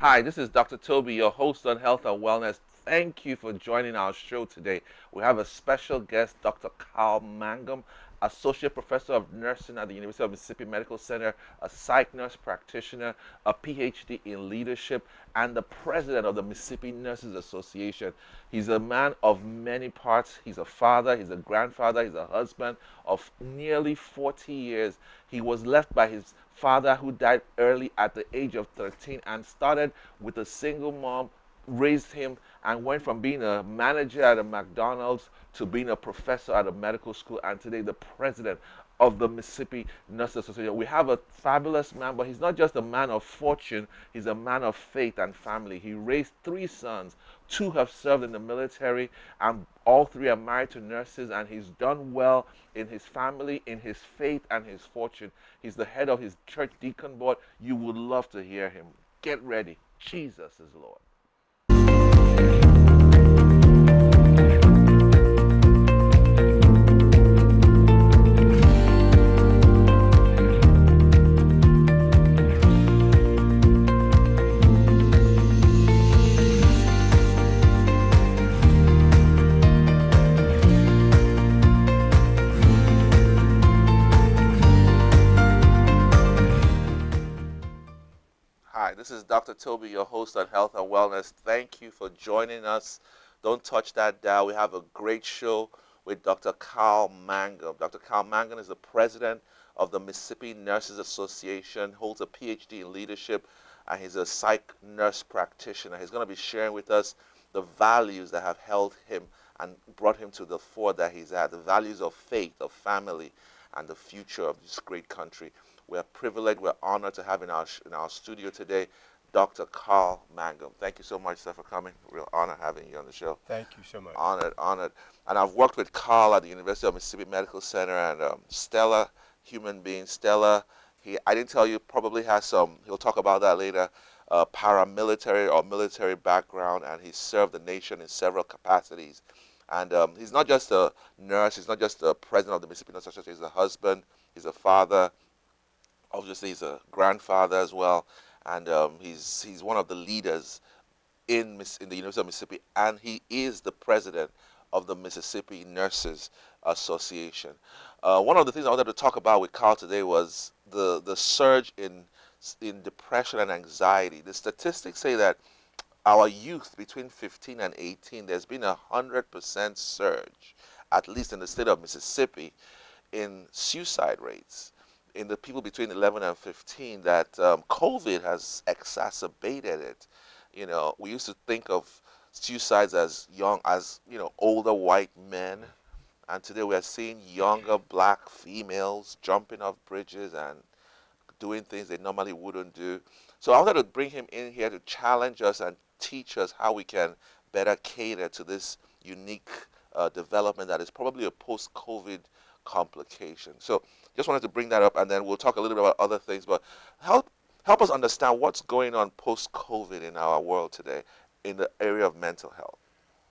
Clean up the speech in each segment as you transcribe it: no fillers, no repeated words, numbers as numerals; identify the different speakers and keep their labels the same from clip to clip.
Speaker 1: Hi, this is Dr. Toby, your host on health and wellness. Thank you for joining our show today. We have a special guest, Dr. Carl Mangum, Associate Professor of Nursing at the University of Mississippi Medical Center, a psych nurse practitioner, a PhD in leadership, and the president of the Mississippi Nurses Association. He's a man of many parts. He's a father, he's a grandfather, he's a husband of nearly 40 years. He was left by his father who died early at the age of 13 and started with a single mom, raised him, and went from being a manager at a McDonald's to being a professor at a medical school, and today the president of the Mississippi Nurses Association. We have a fabulous man, but he's not just a man of fortune, he's a man of faith and family. He raised three sons. Two have served in the military, and all three are married to nurses, and he's done well in his family, in his faith, and his fortune. He's the head of his church deacon board. You would love to hear him. Get ready. Jesus is Lord. Hi, this is Dr. Toby, your host on health and wellness. Thank you for joining us. Don't touch that dial. We have a great show with Dr. Carl Mangum. Dr. Carl Mangum is the president of the Mississippi Nurses Association, holds a PhD in leadership, and he's a psych nurse practitioner. He's going to be sharing with us the values that have held him and brought him to the fore that he's at, the values of faith, of family, and the future of this great country. We're privileged, we're honored to have in our studio today Dr. Carl Mangum. Thank you so much, sir, for coming. Real honor having you on the show.
Speaker 2: Thank you so much.
Speaker 1: Honored, honored. And I've worked with Carl at the University of Mississippi Medical Center, and stellar human being, stellar. I didn't tell you, probably has some, he'll talk about that later, paramilitary or military background, and he served the nation in several capacities. And he's not just a nurse, he's not just the president of the Mississippi Nurses Association, he's a husband, he's a father, obviously he's a grandfather as well, and he's one of the leaders in the University of Mississippi, and he is the president of the Mississippi Nurses Association. One of the things I wanted to talk about with Carl today was the surge in depression and anxiety. The statistics say that our youth between 15 and 18, there's been 100% surge, at least in the state of Mississippi, in suicide rates in the people between 11 and 15, that COVID has exacerbated it. You know, we used to think of suicides as older white men, and today we are seeing younger black females jumping off bridges and doing things they normally wouldn't do. So I wanted to bring him in here to challenge us and teach us how we can better cater to this unique development that is probably a post-COVID complication. So just wanted to bring that up, and then we'll talk a little bit about other things. But help us understand what's going on post-COVID in our world today in the area of mental health.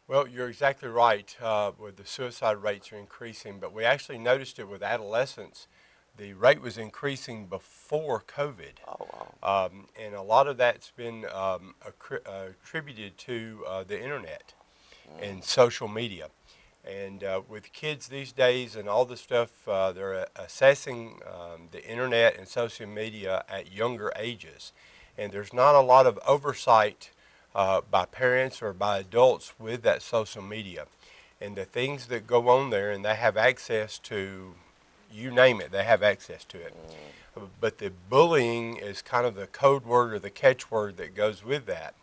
Speaker 2: Well, you're exactly right. With the suicide rates are increasing, but we actually noticed it with adolescents. The rate was increasing before COVID,
Speaker 1: Oh, wow.
Speaker 2: and a lot of that's been attributed to the internet and social media. And with kids these days and all the stuff, they're assessing the internet and social media at younger ages. And there's not a lot of oversight by parents or by adults with that social media. And the things that go on there, and they have access to, you name it, they have access to it. But the bullying is kind of the code word or the catchword that goes with that.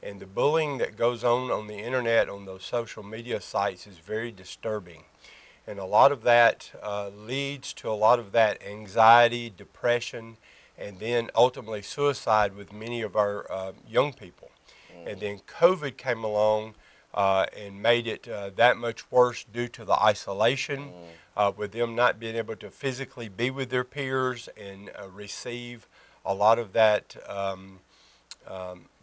Speaker 2: And the bullying that goes on the internet, on those social media sites, is very disturbing. And a lot of that leads to a lot of that anxiety, depression, and then ultimately suicide with many of our young people. And then COVID came along and made it that much worse due to the isolation, with them not being able to physically be with their peers and receive a lot of that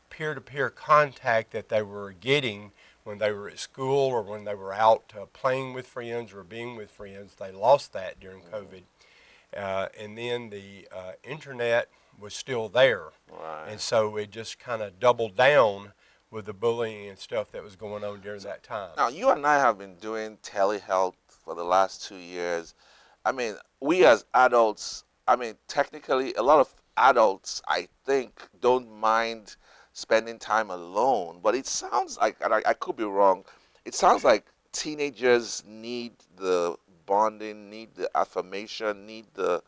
Speaker 2: peer-to-peer contact that they were getting when they were at school or when they were out playing with friends or being with friends. They lost that during COVID. And then the internet was still there. And
Speaker 1: Right.
Speaker 2: so it just kind of doubled down with the bullying and stuff that was going on during
Speaker 1: So
Speaker 2: that time.
Speaker 1: now you and I have been doing telehealth for the last 2 years. I mean, we as adults, I mean, technically, a lot of adults, I think, don't mind spending time alone. But it sounds like, and I could be wrong, it sounds like teenagers need the bonding, need the affirmation, need the,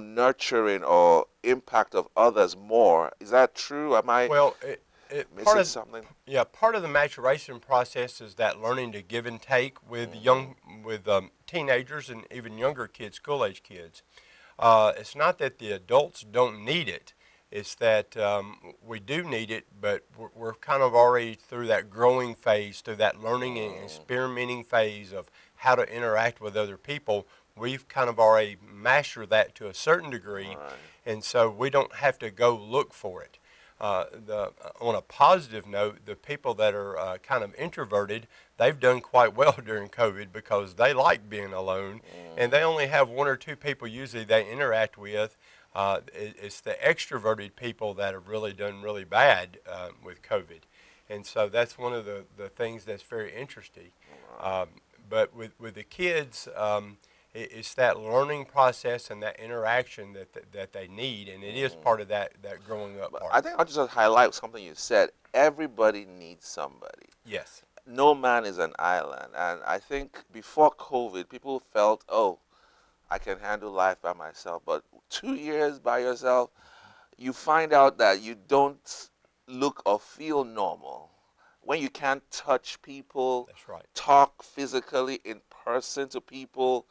Speaker 1: nurturing or impact of others more. Is that true? Am I
Speaker 2: Well, part
Speaker 1: missing
Speaker 2: of
Speaker 1: something?
Speaker 2: yeah, part of the maturation process is that learning to give and take with
Speaker 1: Hmm.
Speaker 2: teenagers and even younger kids, school age kids. It's not that the adults don't need it. It's that we do need it, but we're kind of already through that growing phase, through that learning and
Speaker 1: Mm,
Speaker 2: experimenting phase of how to interact with other people. We've kind of already mastered that to a certain degree,
Speaker 1: right.
Speaker 2: and so we don't have to go look for it. On a positive note, the people that are kind of introverted, they've done quite well during COVID because they like being alone, and they
Speaker 1: Mm,
Speaker 2: only have one or two people usually they interact with. It's the extroverted people that have really done really bad with COVID, and so that's one of the things that's very interesting.
Speaker 1: right.
Speaker 2: Um, but with the kids, it's that learning process and that interaction that they need, and it is
Speaker 1: Mm.
Speaker 2: part of that growing up
Speaker 1: But
Speaker 2: part.
Speaker 1: I think I'll just highlight something you said. Everybody needs somebody.
Speaker 2: Yes,
Speaker 1: No man is an island. And I think before COVID, people felt, oh, I can handle life by myself. But 2 years by yourself, you find out that you don't look or feel normal. When you can't touch people,
Speaker 2: that's right.
Speaker 1: talk physically in person to people,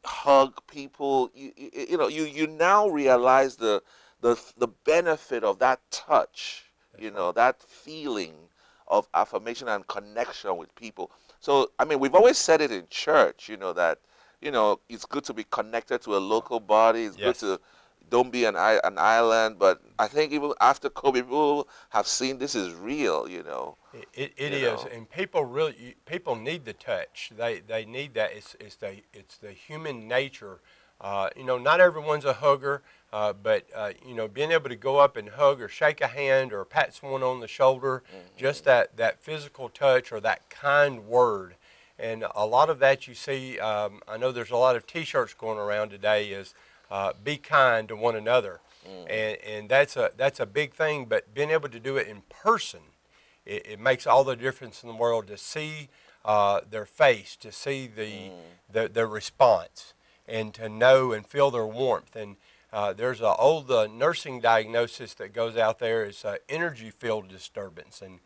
Speaker 1: hug people, you now realize the benefit of that touch,
Speaker 2: That's right.
Speaker 1: that feeling of affirmation and connection with people. So I mean, we've always said it in church, that it's good to be connected to a local body. It's good
Speaker 2: Yes.
Speaker 1: to don't be an island. But I think even after COVID, people have seen this is real.
Speaker 2: It
Speaker 1: You
Speaker 2: is,
Speaker 1: know.
Speaker 2: and people need the touch. They need that. It's the human nature. Not everyone's a hugger, but being able to go up and hug or shake a hand or pat someone on the shoulder, just
Speaker 1: Hmm.
Speaker 2: that physical touch or that kind word, and a lot of that you see. I know there's a lot of T-shirts going around today. Is be kind to one another,
Speaker 1: Hmm.
Speaker 2: and that's a big thing. But being able to do it in person, it makes all the difference in the world to see their face, to see
Speaker 1: Mm.
Speaker 2: their response, and to know and feel their warmth. And there's an old nursing diagnosis that goes out there. It's energy field disturbance, and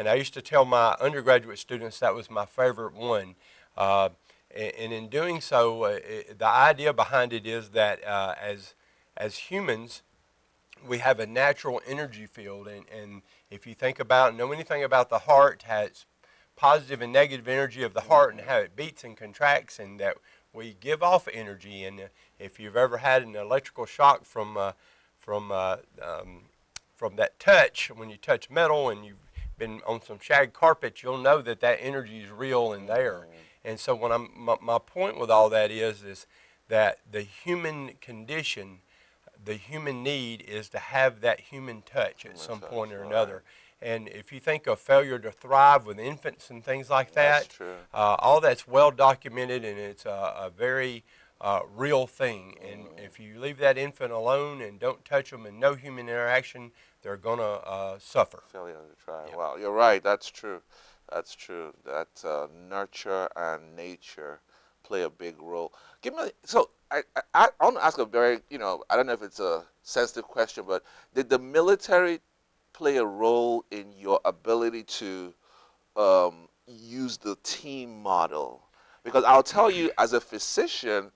Speaker 2: I used to tell my undergraduate students that was my favorite one. Uh, and in doing so, the idea behind it is that as humans, we have a natural energy field, and if you know anything about the heart, has positive and negative energy of the heart and
Speaker 1: Hmm.
Speaker 2: how it beats and contracts, and that we give off energy. And if you've ever had an electrical shock from uh, um, from that touch, when you touch metal and you've been on some shag carpet, you'll know that energy is real and there.
Speaker 1: Hmm.
Speaker 2: And so, when my point with all that is that the human condition, the human need is to have that human touch at
Speaker 1: Human
Speaker 2: some point
Speaker 1: touch,
Speaker 2: or
Speaker 1: right?
Speaker 2: another. And if you think of failure to thrive with infants and things like
Speaker 1: That's
Speaker 2: that,
Speaker 1: true.
Speaker 2: all that's well documented, and it's a very real thing. And
Speaker 1: Mm.
Speaker 2: if you leave that infant alone and don't touch them and no human interaction, they're going to suffer.
Speaker 1: Failure to try.
Speaker 2: Yeah.
Speaker 1: Wow, you're right. That's true. That's true. That nurture and nature play a big role. Give me so I want to ask a very I don't know if it's a sensitive question, but did the military play a role in your ability to use the team model? Because I'll tell you, as a physician,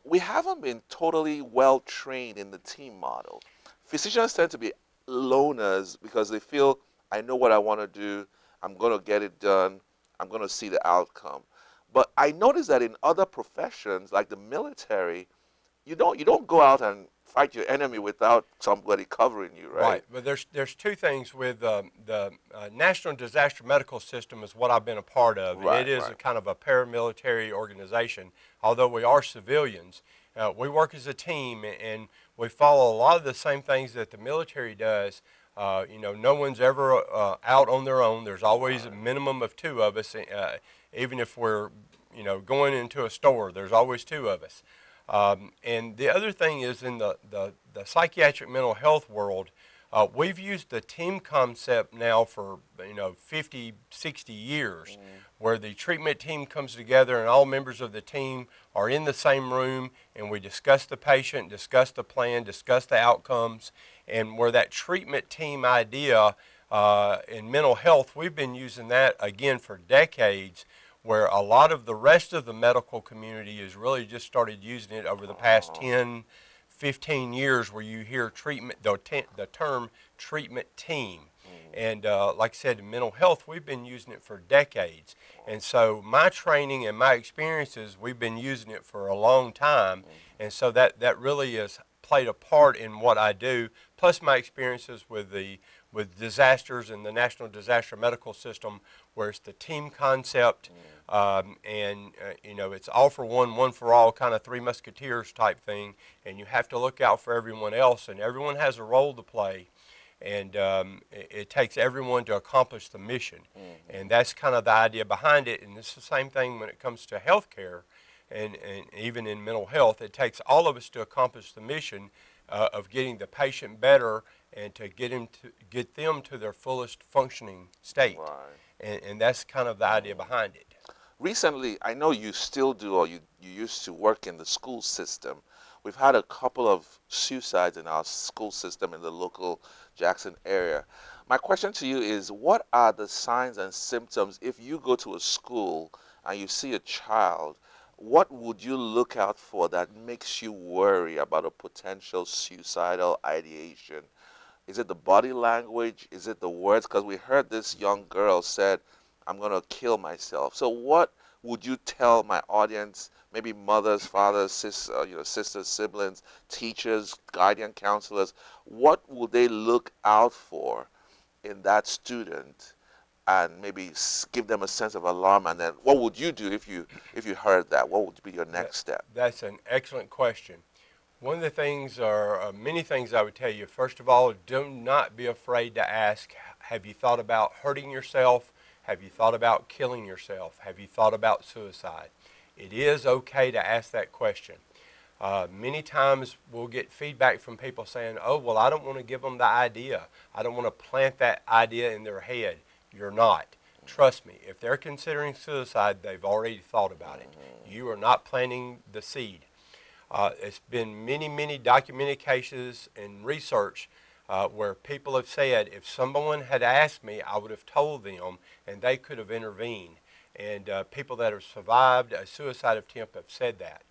Speaker 1: we haven't been totally well trained in the team model. Physicians tend to be loners because they feel, I know what I want to do, I'm going to get it done, I'm going to see the outcome. But I noticed that in other professions, like the military, you don't go out and fight your enemy without somebody covering you, right?
Speaker 2: Right, but there's two things with the National Disaster Medical System is what I've been a part of, and it
Speaker 1: Right,
Speaker 2: is a
Speaker 1: right.
Speaker 2: kind of a paramilitary organization. Although we are civilians, we work as a team, and we follow a lot of the same things that the military does. No one's ever out on their own. There's always a minimum of two of us, even if we're, going into a store. There's always two of us. And the other thing is in the psychiatric mental health world, we've used the team concept now for 50, 60 years, where the treatment team comes together and all members of the team are in the same room and we discuss the patient, discuss the plan, discuss the outcomes, and where that treatment team idea in mental health, we've been using that again for decades, where a lot of the rest of the medical community has really just started using it over the past 10, 15 years, where you hear treatment, the term treatment team. And like I said, in mental health, we've been using it for decades. And so my training and my experiences, we've been using it for a long time. And so that really has played a part in what I do, plus my experiences with disasters and the National Disaster Medical System, where it's the team concept, it's all for one, one for all, kind of Three Musketeers type thing, and you have to look out for everyone else, and everyone has a role to play, and it takes everyone to accomplish the mission, and that's kind of the idea behind it, and it's the same thing when it comes to healthcare, and even in mental health. It takes all of us to accomplish the mission of getting the patient better and to get them to their fullest functioning state.
Speaker 1: Right.
Speaker 2: And that's kind of the idea behind it.
Speaker 1: Recently, I know you still do, or you used to work in the school system. We've had a couple of suicides in our school system in the local Jackson area. My question to you is, what are the signs and symptoms if you go to a school and you see a child? What would you look out for that makes you worry about a potential suicidal ideation? Is it the body language? Is it the words? Because we heard this young girl said, I'm going to kill myself. So what would you tell my audience, maybe mothers, fathers, sisters, siblings, teachers, guardian counselors, what would they look out for in that student and maybe give them a sense of alarm? And then what would you do if you heard that? What would be your next step?
Speaker 2: That's an excellent question. One of the things, or many things I would tell you, first of all, do not be afraid to ask, have you thought about hurting yourself? Have you thought about killing yourself? Have you thought about suicide? It is okay to ask that question. Many times we'll get feedback from people saying, oh, well, I don't want to give them the idea. I don't want to plant that idea in their head. You're not. Trust me, if they're considering suicide, they've already thought about it. You are not planting the seed. It's been many, many documented cases and research where people have said, if someone had asked me, I would have told them, and they could have intervened. And people that have survived a suicide attempt have said that.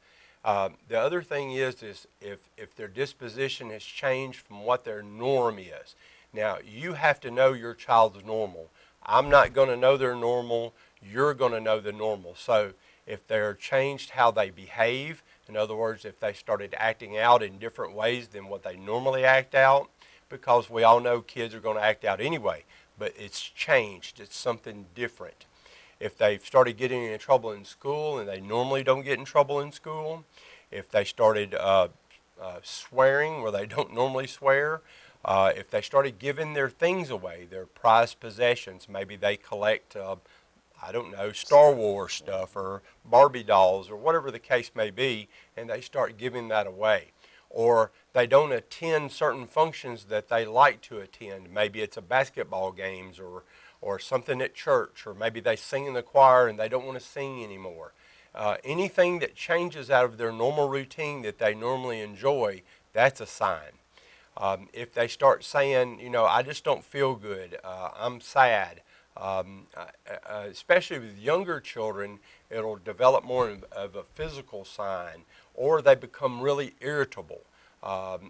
Speaker 2: The other thing is if their disposition has changed from what their norm is. Now, you have to know your child's normal. I'm not going to know their normal. You're going to know the normal. So if they're changed how they behave, in other words, if they started acting out in different ways than what they normally act out, because we all know kids are going to act out anyway, but it's changed. It's something different. If they've started getting in trouble in school and they normally don't get in trouble in school, if they started swearing where they don't normally swear, if they started giving their things away, their prized possessions, maybe they collect, I don't know, Star Wars stuff or Barbie dolls or whatever the case may be, and they start giving that away. Or they don't attend certain functions that they like to attend. Maybe it's a basketball games or something at church, or maybe they sing in the choir and they don't want to sing anymore. Anything that changes out of their normal routine that they normally enjoy, that's a sign. If they start saying, I just don't feel good, I'm sad, especially with younger children, it'll develop more of a physical sign, or they become really irritable.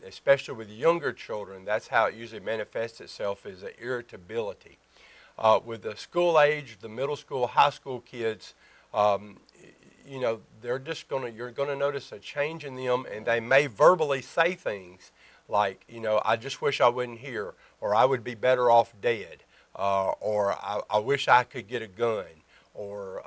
Speaker 2: Especially with younger children, that's how it usually manifests itself, is an irritability. With the school age, the middle school, high school kids, they're just you're gonna notice a change in them, and they may verbally say things like, I just wish I wasn't here, or I would be better off dead, or I wish I could get a gun, or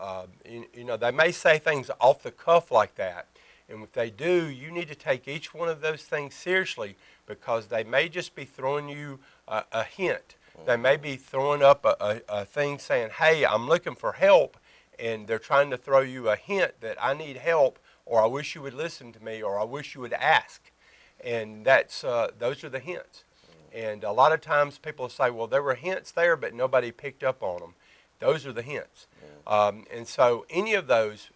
Speaker 2: they may say things off the cuff like that. And if they do, you need to take each one of those things seriously, because they may just be throwing you a hint. They may be throwing up a thing saying, hey, I'm looking for help, and they're trying to throw you a hint that I need help, or I wish you would listen to me, or I wish you would ask. And those are the hints. And a lot of times people say, well, there were hints there, but nobody picked up on them. Those are the hints. And so any of those,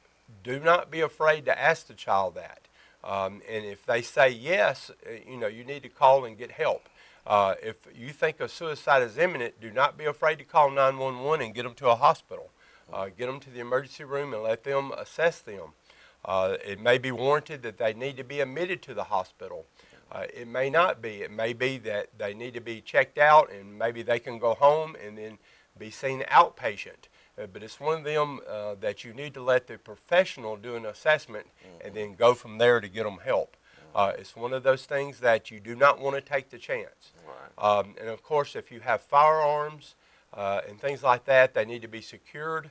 Speaker 2: do not be afraid to ask the child that. And if they say yes, you need to call and get help. If you think a suicide is imminent, do not be afraid to call 911 and get them to a hospital. Get them to the emergency room and let them assess them. It may be warranted that they need to be admitted to the hospital. It may not be. It may be that they need to be checked out, and maybe they can go home and then be seen outpatient. But it's one of them that you need to let the professional do an assessment and then go from there to get them help. It's one of those things that you do not want to take the chance.
Speaker 1: Right.
Speaker 2: And of course, if you have firearms and things like that, they need to be secured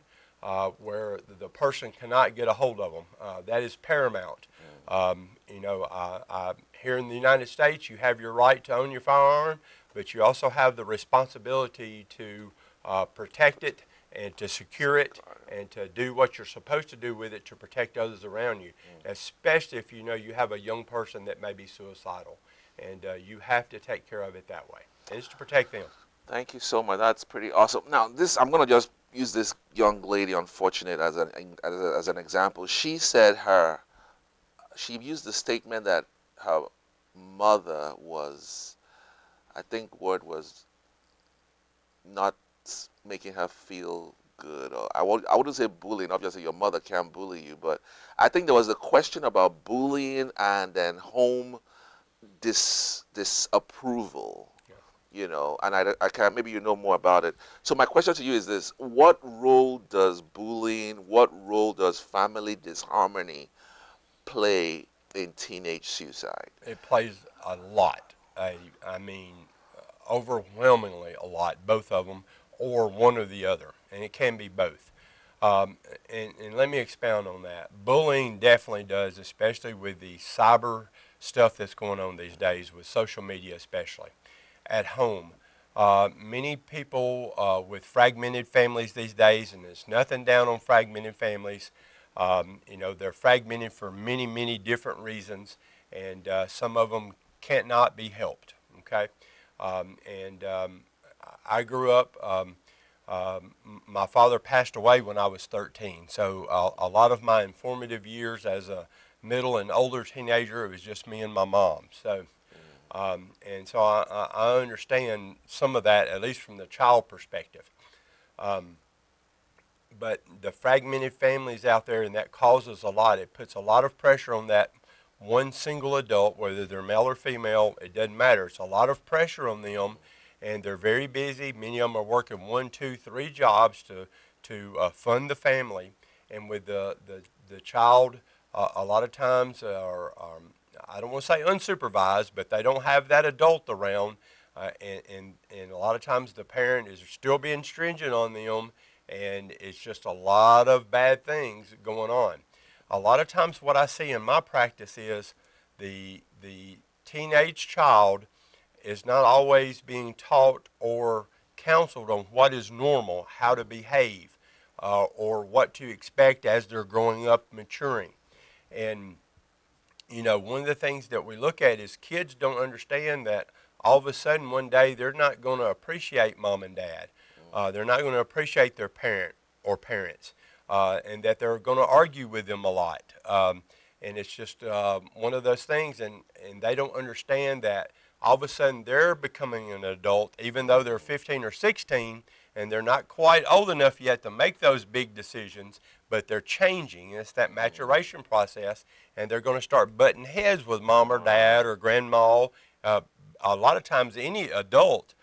Speaker 2: where the person cannot get a hold of them. That is paramount. Here in the United States, you have your right to own your firearm, but you also have the responsibility to protect it and to secure it and to do what you're supposed to do with it to protect others around you, especially if you know you have a young person that may be suicidal. And you have to take care of it that way. And it's to protect them.
Speaker 1: Thank you so much. That's pretty awesome. Now, I'm going to just use this young lady, unfortunate, as an example. She said she used the statement that her mother was, I think word was, not making her feel good. Or I wouldn't say bullying. Obviously, your mother can't bully you, but I think there was a question about bullying and then home disapproval. And I can't, maybe you know more about it. So my question to you is this: what role does bullying, what role does family disharmony play in teenage suicide?
Speaker 2: It plays a lot. I mean, overwhelmingly a lot, both of them, or one or the other. And it can be both. And let me expound on that. Bullying definitely does, especially with the cyber stuff that's going on these days, with social media especially. At home, many people with fragmented families these days, and there's nothing down on fragmented families. They're fragmented for many, many different reasons, and some of them can't not be helped. Okay, I grew up. My father passed away when I was 13, so a lot of my informative years as a middle and older teenager, it was just me and my mom. So. So I understand some of that, at least from the child perspective. But the fragmented families out there, and that causes a lot. It puts a lot of pressure on that one single adult, whether they're male or female, it doesn't matter. It's a lot of pressure on them, and they're very busy. Many of them are working 1, 2, 3 jobs to fund the family. And with the child, a lot of times are I don't want to say unsupervised, but they don't have that adult around, and a lot of times the parent is still being stringent on them, and it's just a lot of bad things going on. A lot of times what I see in my practice is the teenage child is not always being taught or counseled on what is normal, how to behave, or what to expect as they're growing up, maturing. And one of the things that we look at is kids don't understand that all of a sudden one day they're not going to appreciate mom and dad. They're not going to appreciate their parent or parents, and that they're going to argue with them a lot. And it's just one of those things, and they don't understand that all of a sudden they're becoming an adult, even though they're 15 or 16, and they're not quite old enough yet to make those big decisions, but they're changing. It's that maturation process, and they're going to start butting heads with mom or dad or grandma, a lot of times any adult,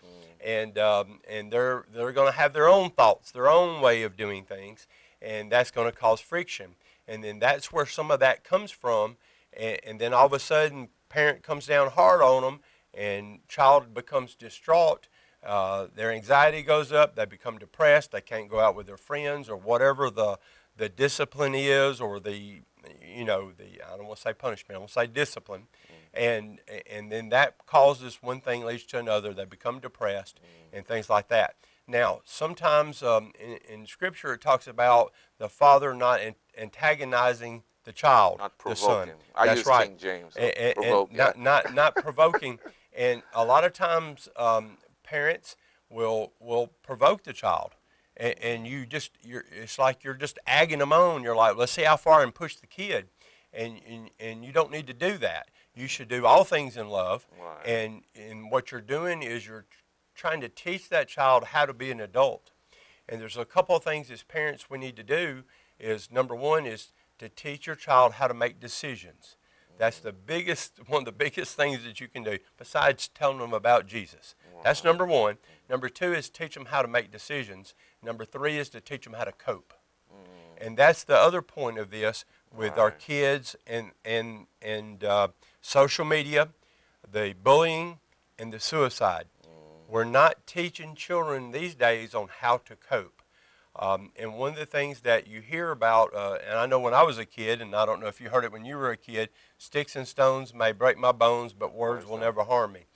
Speaker 2: and they're going to have their own thoughts, their own way of doing things, and that's going to cause friction. And then that's where some of that comes from, and then all of a sudden parent comes down hard on them, and child becomes distraught. Their anxiety goes up, they become depressed, they can't go out with their friends or whatever the discipline is, or the I don't want to say punishment, I want to say discipline, and then that causes one thing leads to another. They become depressed and things like that. Now, sometimes in Scripture it talks about the father not antagonizing the child,
Speaker 1: Not
Speaker 2: the son.
Speaker 1: provoking. I
Speaker 2: That's
Speaker 1: use
Speaker 2: right,
Speaker 1: King James, so
Speaker 2: and
Speaker 1: provoke. Yeah.
Speaker 2: not provoking. And a lot of times, parents will provoke the child, and it's like you're just egging them on. You're like, let's see how far and push the kid, and you don't need to do that. You should do all things in love,
Speaker 1: Right.
Speaker 2: and what you're doing is you're trying to teach that child how to be an adult. And there's a couple of things as parents we need to do. Is number one is to teach your child how to make decisions. That's one of the biggest things that you can do, besides telling them about Jesus. That's
Speaker 1: Right.
Speaker 2: number one. Number two is teach them how to make decisions. Number three is to teach them how to cope. And that's the other point of this with our
Speaker 1: Right.
Speaker 2: kids and social media, the bullying, and the suicide. We're not teaching children these days on how to cope. And one of the things that you hear about, and I know when I was a kid, and I don't know if you heard it when you were a kid, sticks and stones may break my bones, but words
Speaker 1: Words
Speaker 2: will
Speaker 1: don't.
Speaker 2: never harm me.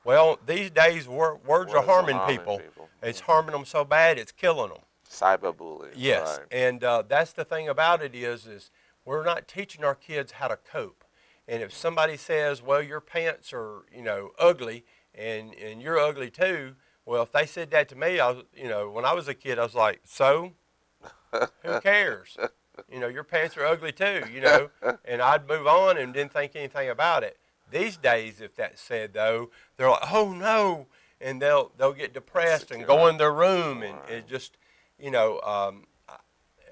Speaker 2: Well, these days, words are
Speaker 1: Words are
Speaker 2: harming
Speaker 1: harming
Speaker 2: people.
Speaker 1: people.
Speaker 2: It's harming them so bad, it's killing them.
Speaker 1: Cyberbullying.
Speaker 2: Yes,
Speaker 1: Right.
Speaker 2: and that's the thing about it is we're not teaching our kids how to cope. And if somebody says, "Well, your pants are ugly," and you're ugly too, well, if they said that to me, when I was a kid, I was like, "So, who cares? Your pants are ugly too." And I'd move on and didn't think anything about it. These days, if that's said though, they're like, "Oh no," and they'll get depressed and go
Speaker 1: Insecure.
Speaker 2: in their room, and
Speaker 1: Right.
Speaker 2: it just you know,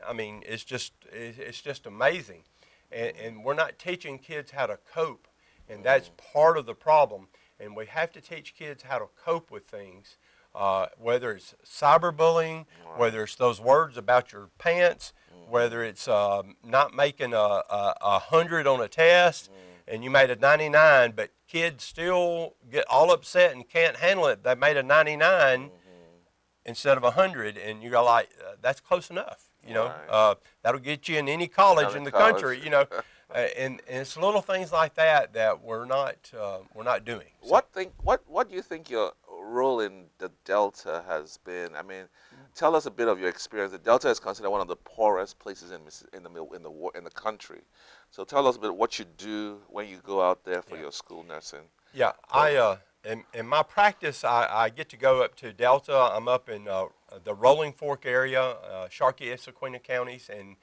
Speaker 2: I mean, it's just amazing, and we're not teaching kids how to cope, and that's part of the problem. And we have to teach kids how to cope with things, whether it's cyberbullying,
Speaker 1: Right.
Speaker 2: whether it's those words about your pants, whether it's not making a 100 on a test, and you made a 99, but kids still get all upset and can't handle it. They made a 99 instead of 100, and you're like, that's close enough.
Speaker 1: Right.
Speaker 2: That'll get you in any college
Speaker 1: Another
Speaker 2: in the
Speaker 1: college.
Speaker 2: country. And it's little things like that we're not doing. So
Speaker 1: What do you think your role in the Delta has been? I mean, tell us a bit of your experience. The Delta is considered one of the poorest places in the country. So tell us a bit what you do when you go out there for
Speaker 2: yeah,
Speaker 1: your school nursing
Speaker 2: yeah.
Speaker 1: program.
Speaker 2: In my practice, I get to go up to Delta. I'm up in the Rolling Fork area, Sharkey and Sequina counties, and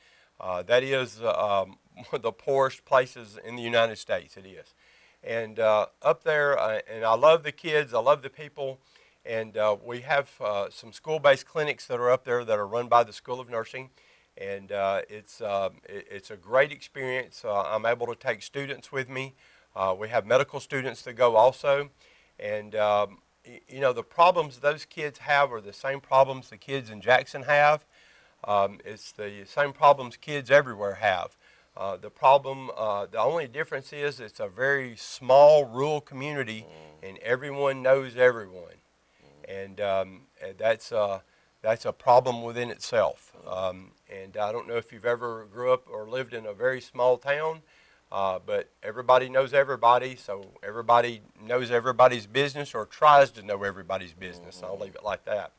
Speaker 2: that is one of the poorest places in the United States. It is. And up there, and I love the kids, I love the people, and we have some school-based clinics that are up there that are run by the School of Nursing, and it's a great experience. I'm able to take students with me. We have medical students that go also, and the problems those kids have are the same problems the kids in Jackson have. It's the same problems kids everywhere have. The only difference is it's a very small rural community, and everyone knows everyone, and that's a problem within itself. And I don't know if you've ever grew up or lived in a very small town, but everybody knows everybody, so everybody knows everybody's business or tries to know everybody's business. I'll leave it like that.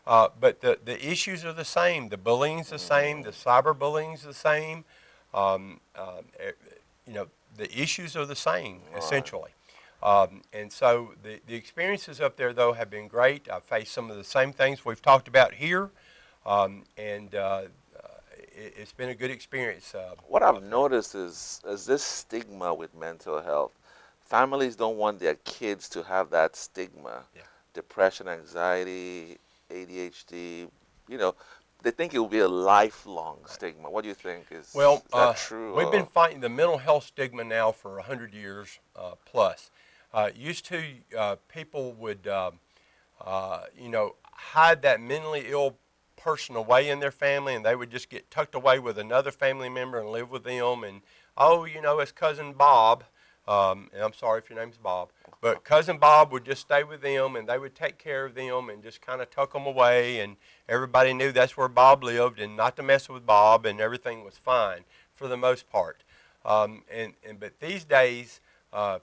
Speaker 2: But the issues are the same. The bullying's the same. The cyberbullying's the same. Um, um, eh, the issues are the same,
Speaker 1: Right.
Speaker 2: essentially. And so the experiences up there, though, have been great. I've faced some of the same things we've talked about here, and it's been a good experience
Speaker 1: What I've
Speaker 2: up there.
Speaker 1: noticed is this stigma with mental health. Families don't want their kids to have that stigma.
Speaker 2: Yeah.
Speaker 1: Depression, anxiety, ADHD, you know, they think it will be a lifelong stigma. What do you think?
Speaker 2: Well,
Speaker 1: Is that true
Speaker 2: we've been
Speaker 1: or
Speaker 2: fighting the mental health stigma now for 100 years plus. Used to, people would, hide that mentally ill person away in their family, and they would just get tucked away with another family member and live with them. And oh, it's cousin Bob. And I'm sorry if your name's Bob, but cousin Bob would just stay with them, and they would take care of them and just kind of tuck them away. And everybody knew that's where Bob lived, and not to mess with Bob, and everything was fine for the most part. But these days,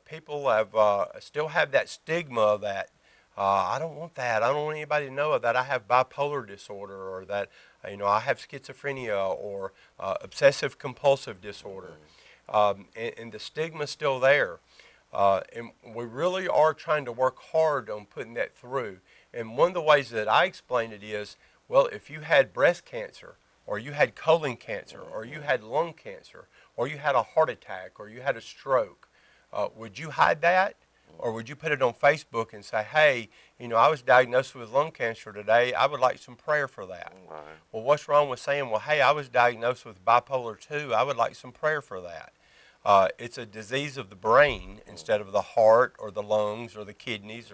Speaker 2: people have still have that stigma that I don't want that. I don't want anybody to know that I have bipolar disorder, or that I have schizophrenia, or obsessive compulsive disorder. And the stigma's still there. And we really are trying to work hard on putting that through. And one of the ways that I explain it is, well, if you had breast cancer, or you had colon cancer, or you had lung cancer, or you had a heart attack, or you had a stroke, would you hide that? Or would you put it on Facebook and say, hey, I was diagnosed with lung cancer today. I would like some prayer for that.
Speaker 1: Right.
Speaker 2: Well, what's wrong with saying, well, hey, I was diagnosed with bipolar 2. I would like some prayer for that. It's a disease of the brain instead of the heart or the lungs or the kidneys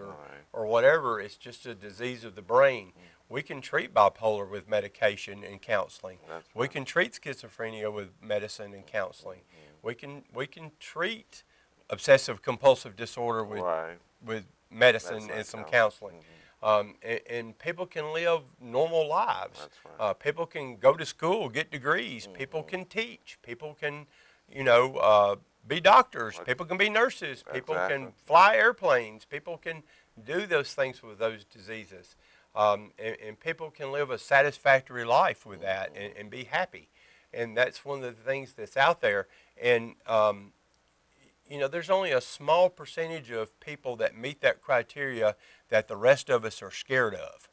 Speaker 2: or whatever. It's just a disease of the brain. We can treat bipolar with medication and counseling. We can treat schizophrenia with medicine and counseling. We can treat obsessive compulsive disorder with medicine and some counseling. And people can live normal lives. People can go to school, get degrees. People can teach. People can, be doctors. People can be nurses. People can fly airplanes. People can do those things with those diseases. And people can live a satisfactory life with that and be happy. And that's one of the things that's out there. And, there's only a small percentage of people that meet that criteria that the rest of us are scared of.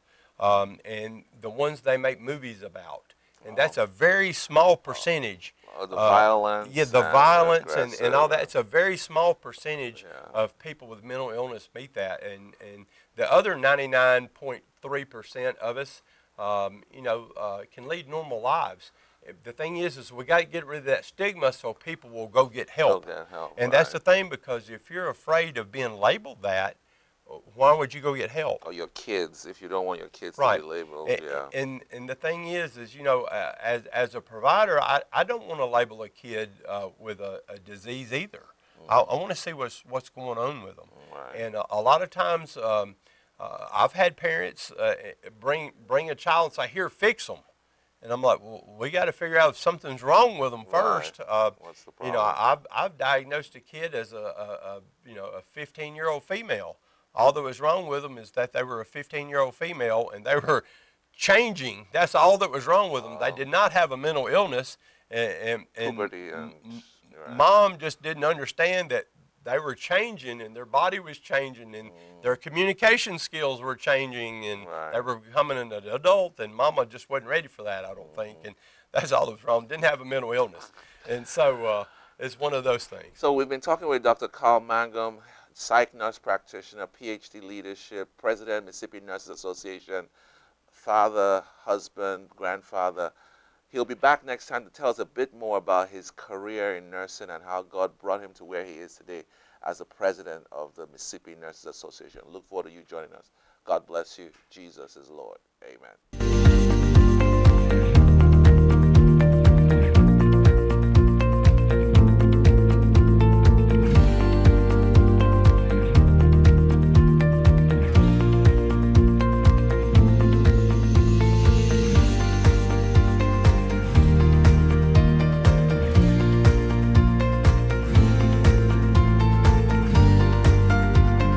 Speaker 2: And the ones they make movies about. And that's a very small percentage.
Speaker 1: The violence.
Speaker 2: Yeah, the violence and all that. It's a very small percentage of people with mental illness meet that. And the other 99.3% of us, can lead normal lives. The thing is we got to get rid of that stigma so people will go get help. And that's the thing, because if you're afraid of being labeled that, why would you go get help?
Speaker 1: Or your kids, if you don't want your kids to be labeled.
Speaker 2: And the thing is as a provider, I don't want to label a kid with a disease either. I want to see what's going on with them. And a lot of times I've had parents bring a child and say, here, fix them. And I'm like, well, we got to figure out if something's wrong with them first.
Speaker 1: What's the problem?
Speaker 2: I've diagnosed a kid as a 15-year-old female. All that was wrong with them is that they were a 15-year-old female and they were changing. That's all that was wrong with them. They did not have a mental illness. And
Speaker 1: puberty
Speaker 2: mom just didn't understand that they were changing and their body was changing and their communication skills were changing and they were becoming an adult, and mama just wasn't ready for that, I don't think. And that's all that was wrong. Didn't have a mental illness. And so it's one of those things.
Speaker 1: So we've been talking with Dr. Carl Mangum, psych nurse practitioner, PhD leadership, president, Mississippi Nurses Association, father, husband, grandfather. He'll be back next time to tell us a bit more about his career in nursing and how God brought him to where he is today as the president of the Mississippi Nurses Association. Look forward to you joining us. God bless you. Jesus is Lord. Amen.